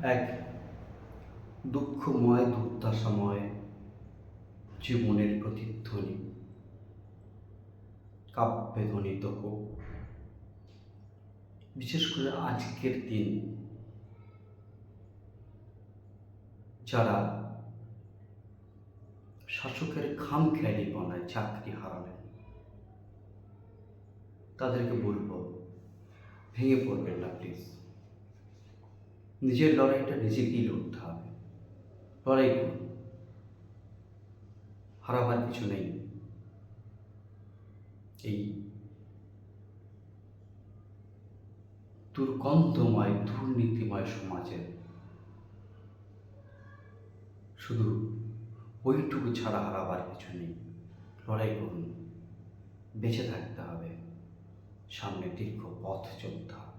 এক দুঃখময় দুর্দশাময় জীবনের প্রতিধ্বনি কাব্যে ধ্বনিত হোক। বিশেষ করে আজকের দিন যারা শাসকের খামখেয়ালিপনায় চাকরি হারালেন, তাদেরকে বলবো, ভেঙে পড়বেন না প্লিজ। নিজের লড়াইটা নিজেকেই লড়তে হবে। লড়াই করুন, হারাবার কিছু নেই। এই দুর্গন্ধময় দুর্নীতিময় সমাজে শুধু ওইটুকু ছাড়া হারাবার কিছু নেই। লড়াই করুন, বেঁচে থাকতে হবে, সামনে দীর্ঘ পথ চলতে হবে।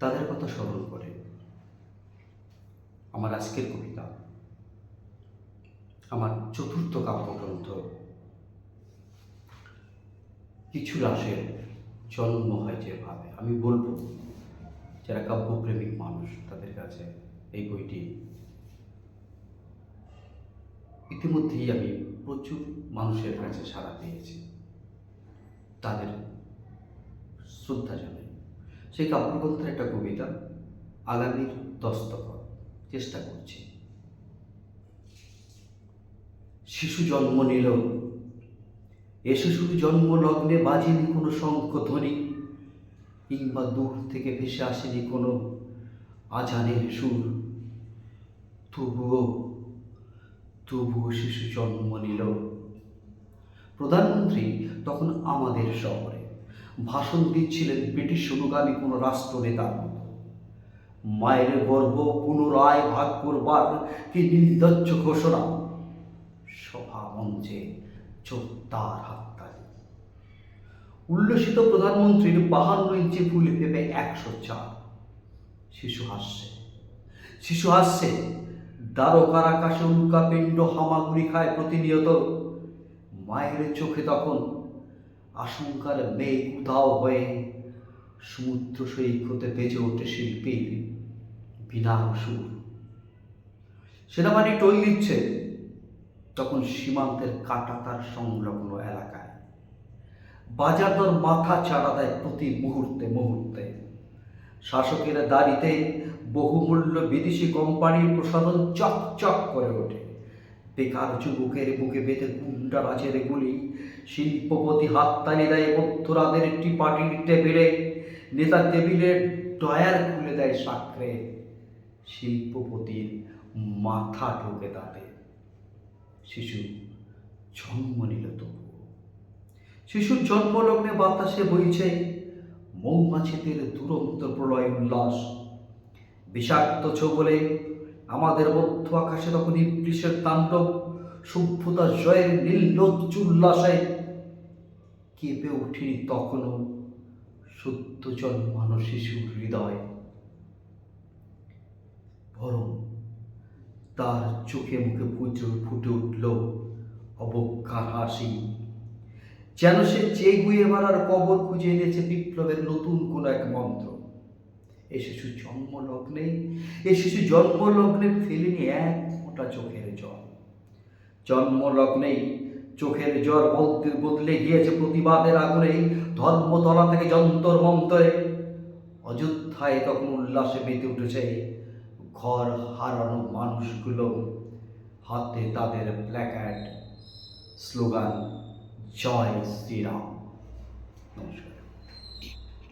তাদের কথা স্মরণ করে আমার আজকের কবিতা, আমার চতুর্থ কাব্যগ্রন্থ কিছু রাসের জন্ম হয় যেভাবে। আমি বলবো, যারা কাব্যপ্রেমিক মানুষ তাদের কাছে এই বইটি ইতিমধ্যেই আমি প্রচুর মানুষের কাছে সাড়া পেয়েছি, তাদের শ্রদ্ধা জানাই। সেই কাব্যগ্রন্থের একটা কবিতা, আগামীর দস্তখত, চেষ্টা করছি। শিশু জন্ম নিল, এ শিশুর জন্ম লগ্নে বাজেনি কোনো শঙ্খধ্বনি, কিংবা দূর থেকে ভেসে আসেনি কোনো আজানের সুর। তবুও শিশু জন্ম নিল। প্রধানমন্ত্রী তখন আমাদের শহরে ভাষণ দিচ্ছিলেন ব্রিটিশ অনুগামী কোনো রাষ্ট্রনেতার মতো। মায়ের গর্ভ পুনরায় ভাগ করবার কি নির্লজ্জ ঘোষণা! সভা মঞ্চে জোরদার হাততালি। উল্লসিত প্রধানমন্ত্রীর 52 ইঞ্চি ফুল ভেবে 104। শিশু হাসছে। দ্বারকার আকাশে উল্কাপিণ্ড হামাগুড়ি খায় প্রতিনিয়ত। মায়ের চোখে তখন আশঙ্কার মেঘ উধাও হয়ে সমুদ্র সৈকতে বেজে ওঠে শিল্পীর বিনার সুর। সেনাবাহিনী টোল দিচ্ছে তখন সীমান্তের কাঁটাতার সংলগ্ন এলাকায়। বাজার দর মাথা চাড়া দেয় প্রতি মুহূর্তে। শাসকের দাড়িতে বহুমূল্য বিদেশি কোম্পানির প্রসাধন চকচক করে ওঠে। বেকার যুবকের বুকে বেঁধে গুন্ডা রাজের গুলি। শিল্পপতি হাততালি দেয় মধ্যরাতের টিপাটির টেবিলে। নেতা টেবিলের ডয়ার খুলে দেয় সাকরে। শিল্পপতির মাথা ঢোকে তাতে। শিশু জন্ম নিল তবু। শিশুর জন্মলগ্নে বাতাসে বইছে মৌমাছিদের দুরন্ত প্রলয় উল্লাস। বিষাক্ত ছোবলে আমাদের মধ্য আকাশে তখন ইবলিসের তাণ্ডব। সভ্যতা জয়ের নির্লজ্জ উল্লাসে কেঁপে ওঠেনি তখনও সদ্য জন্মানো শিশুর হৃদয়। বরং তার চোখে মুখে ফুটে উঠল অবজ্ঞার হাসি, যেন সে চেয়ে বেড়ার কবর খুঁজে এনেছে বিপ্লবের নতুন কোন এক মন্ত্র। এই শিশু জন্মলগ্নে ফেলেনি এক ফোঁটা চোখের জল। জন্মলগ্নেই চোখের জল বদলে গিয়েছে প্রতিবাদের আগুনে। ধর্মতলা থেকে যন্তর মন্তরে অযোধ্যায় তখন উল্লাসে মেতে উঠেছে ঘর হারানো মানুষগুলো। হাতে তাদের প্ল্যাকার্ড, স্লোগান জয় শ্রীরাম। নমস্কার।